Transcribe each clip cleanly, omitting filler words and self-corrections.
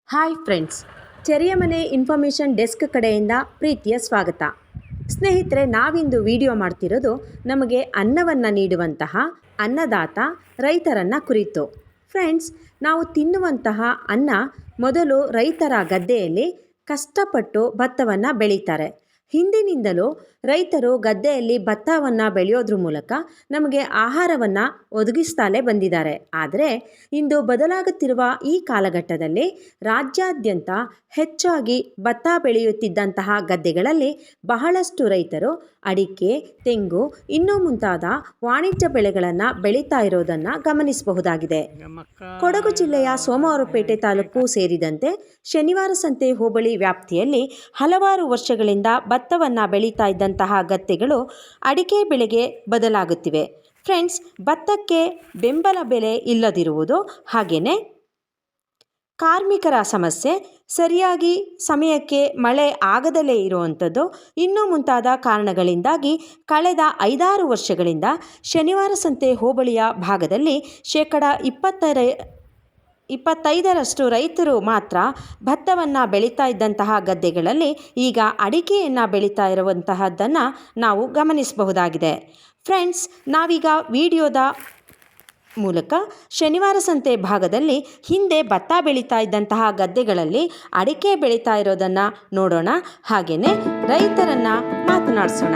Hi friends, ಚೆರಿಯ ಮನೆ information desk ಕಡೆಯಿಂದ ಪ್ರೀತಿಯ ಸ್ವಾಗತ. ಸ್ನೇಹಿತರೆ, ನಾವಿಂದು ವಿಡಿಯೋ ಮಾಡ್ತಿರೋದು ನಮಗೆ ಅನ್ನವನ್ನು ನೀಡುವಂತಹ ಅನ್ನದಾತ ರೈತರನ್ನು ಕುರಿತು. ಫ್ರೆಂಡ್ಸ್, ನಾವು ತಿನ್ನುವಂತಹ ಅನ್ನ ಮೊದಲು ರೈತರ ಗದ್ದೆಯಲ್ಲಿ ಕಷ್ಟಪಟ್ಟು ಭತ್ತವನ್ನು ಬೆಳೀತಾರೆ. ಹಿಂದಿನಿಂದಲೂ ರೈತರು ಗದ್ದೆಯಲ್ಲಿ ಭತ್ತವನ್ನು ಬೆಳೆಯೋದ್ರ ಮೂಲಕ ನಮಗೆ ಆಹಾರವನ್ನು ಒದಗಿಸ್ತಾಲೇ ಬಂದಿದ್ದಾರೆ. ಆದರೆ ಇಂದು ಬದಲಾಗುತ್ತಿರುವ ಈ ಕಾಲಘಟ್ಟದಲ್ಲಿ ರಾಜ್ಯಾದ್ಯಂತ ಹೆಚ್ಚಾಗಿ ಭತ್ತ ಬೆಳೆಯುತ್ತಿದ್ದಂತಹ ಗದ್ದೆಗಳಲ್ಲಿ ಬಹಳಷ್ಟು ರೈತರು ಅಡಿಕೆ, ತೆಂಗು ಇನ್ನೂ ಮುಂತಾದ ವಾಣಿಜ್ಯ ಬೆಳೆಗಳನ್ನು ಬೆಳೀತಾ ಇರೋದನ್ನು ಗಮನಿಸಬಹುದಾಗಿದೆ. ಕೊಡಗು ಜಿಲ್ಲೆಯ ಸೋಮವಾರಪೇಟೆ ತಾಲೂಕು ಸೇರಿದಂತೆ ಶನಿವಾರ ಸಂತೆ ಹೋಬಳಿ ವ್ಯಾಪ್ತಿಯಲ್ಲಿ ಹಲವಾರು ವರ್ಷಗಳಿಂದ ಭತ್ತವನ್ನು ಬೆಳೀತಾ ಇದ್ದಂತಹ ಗದ್ದೆಗಳು ಅಡಿಕೆ ಬೆಳೆಗೆ ಬದಲಾಗುತ್ತಿವೆ. ಫ್ರೆಂಡ್ಸ್, ಭತ್ತಕ್ಕೆ ಬೆಂಬಲ ಬೆಲೆ ಇಲ್ಲದಿರುವುದು, ಹಾಗೆಯೇ ಕಾರ್ಮಿಕರ ಸಮಸ್ಯೆ, ಸರಿಯಾಗಿ ಸಮಯಕ್ಕೆ ಮಳೆ ಆಗದಲೇ ಇರುವಂಥದ್ದು ಇನ್ನೂ ಮುಂತಾದ ಕಾರಣಗಳಿಂದಾಗಿ ಕಳೆದ 5-6 ವರ್ಷಗಳಿಂದ ಶನಿವಾರ ಸಂತೆ ಹೋಬಳಿಯ ಭಾಗದಲ್ಲಿ 25% ರೈತರು ಮಾತ್ರ ಭತ್ತವನ್ನು ಬೆಳೀತಾ ಇದ್ದಂತಹ ಗದ್ದೆಗಳಲ್ಲಿ ಈಗ ಅಡಿಕೆಯನ್ನು ಬೆಳೀತಾ ಇರುವಂತಹದ್ದನ್ನು ನಾವು ಗಮನಿಸಬಹುದಾಗಿದೆ. ಫ್ರೆಂಡ್ಸ್, ನಾವೀಗ ವಿಡಿಯೋದ ಮೂಲಕ ಶನಿವಾರ ಸಂತೆ ಭಾಗದಲ್ಲಿ ಹಿಂದೆ ಭತ್ತ ಬೆಳೀತಾ ಇದ್ದಂತಹ ಗದ್ದೆಗಳಲ್ಲಿ ಅಡಿಕೆ ಬೆಳೀತಾ ಇರೋದನ್ನು ನೋಡೋಣ, ಹಾಗೆಯೇ ರೈತರನ್ನು ಮಾತನಾಡಿಸೋಣ.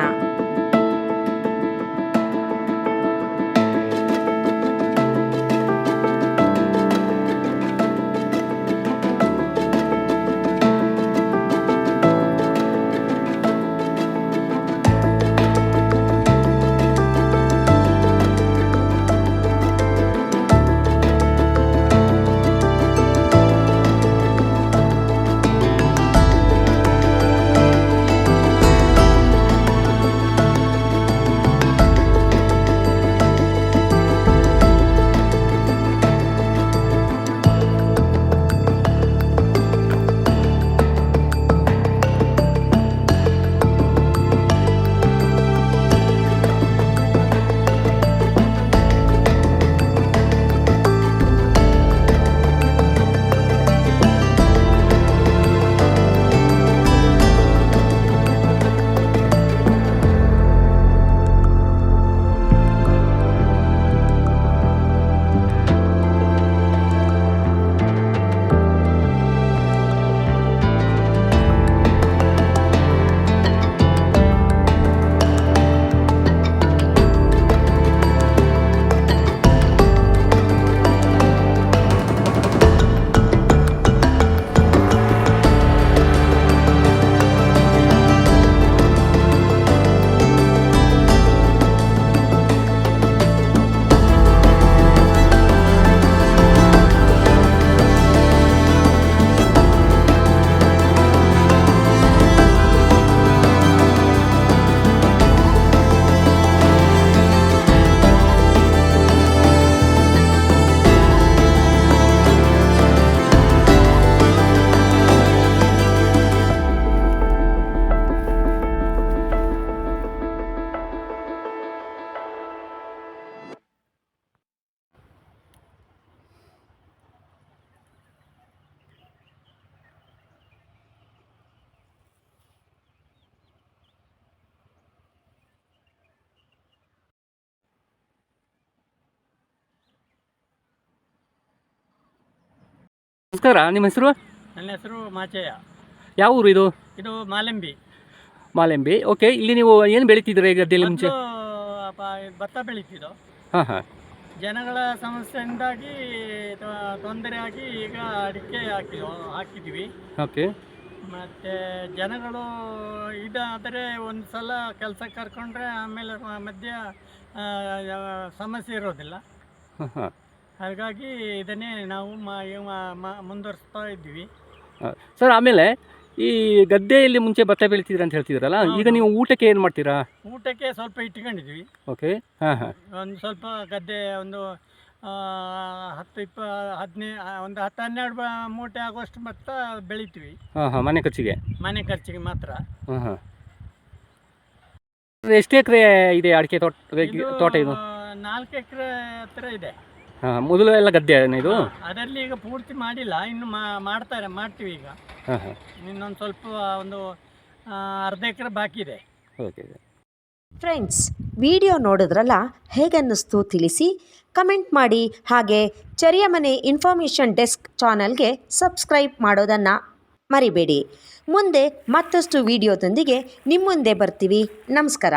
ನಮಸ್ಕಾರ, ನಿಮ್ಮ ಹೆಸರು? ನನ್ನ ಹೆಸರು ಮಾಚಯ್ಯ. ಯಾವ ಊರು ಇದು? ಇದು ಮಾಲೆಂಬಿ. ಮಾಲೆಂಬಿ. ಓಕೆ. ಇಲ್ಲಿ ನೀವು ಏನು ಬೆಳೀತಿದ್ರೆ ಗದ್ದೆಯಲ್ಲಿ ಮುಂಚೆ? ಭತ್ತ ಬೆಳೀತಿದ್ದು. ಹಾಂ ಹಾಂ. ಜನಗಳ ಸಮಸ್ಯೆಯಿಂದಾಗಿ ತೊಂದರೆ ಆಗಿ ಈಗ ಅಡಿಕೆ ಹಾಕಿದ್ದೀವಿ. ಓಕೆ. ಮತ್ತು ಜನಗಳು ಇದಾದರೆ ಒಂದು ಸಲ ಕೆಲಸಕ್ಕೆ ಕರ್ಕೊಂಡ್ರೆ ಆಮೇಲೆ ಮಧ್ಯ ಸಮಸ್ಯೆ ಇರೋದಿಲ್ಲ. ಹಾಂ ಹಾಂ. ಹಾಗಾಗಿ ಇದನ್ನೇ ನಾವು ಮುಂದುವರಿಸ್ತಾ ಇದ್ದೀವಿ. ಸರ್, ಆಮೇಲೆ ಈ ಗದ್ದೆಯಲ್ಲಿ ಮುಂಚೆ ಭತ್ತ ಬೆಳೀತಿದ್ರೆ ಅಂತ ಹೇಳ್ತಿದ್ರಲ್ಲ, ಈಗ ನೀವು ಊಟಕ್ಕೆ ಏನು ಮಾಡ್ತೀರಾ? ಊಟಕ್ಕೆ ಸ್ವಲ್ಪ ಇಟ್ಕೊಂಡಿದ್ವಿ. ಓಕೆ. ಹಾಂ ಹಾಂ. ಒಂದು ಸ್ವಲ್ಪ ಗದ್ದೆ ಒಂದು 10-12 ಮೂಟೆ ಆಗುವಷ್ಟು ಭತ್ತ ಬೆಳಿತೀವಿ. ಹಾಂ ಹಾಂ. ಮನೆ ಖರ್ಚಿಗೆ? ಮನೆ ಖರ್ಚಿಗೆ ಮಾತ್ರ. ಹಾಂ ಹಾಂ. ಎಷ್ಟು ಎಕರೆ ಇದೆ ಅಡಿಕೆ ತೋಟ ಇದು? 4 ಎಕರೆ ಹತ್ರ ಇದೆ. ಹಾಂ ಮೊದಲು ಎಲ್ಲ ಗದ್ದೆ ಇದು. ಅದರಲ್ಲಿ ಈಗ ಪೂರ್ತಿ ಮಾಡಿಲ್ಲ, ಇನ್ನು ಮಾಡ್ತೀವಿ ಈಗ. ಹಾಂ ಹಾಂ ಇನ್ನೊಂದು ಸ್ವಲ್ಪ ಒಂದು ಅರ್ಧ ಎಕರೆ ಬಾಕಿ ಇದೆ. ಓಕೆ. ಫ್ರೆಂಡ್ಸ್, ವಿಡಿಯೋ ನೋಡಿದ್ರಲ್ಲ, ಹೇಗನ್ನಿಸ್ತು ತಿಳಿಸಿ, ಕಮೆಂಟ್ ಮಾಡಿ. ಹಾಗೆ ಚೆರಿಯ ಮನೆ ಇನ್ಫಾರ್ಮೇಷನ್ ಡೆಸ್ಕ್ ಚಾನಲ್ಗೆ ಸಬ್ಸ್ಕ್ರೈಬ್ ಮಾಡೋದನ್ನು ಮರಿಬೇಡಿ. ಮುಂದೆ ಮತ್ತಷ್ಟು ವಿಡಿಯೋದೊಂದಿಗೆ ನಿಮ್ಮ ಮುಂದೆ ಬರ್ತೀವಿ. ನಮಸ್ಕಾರ.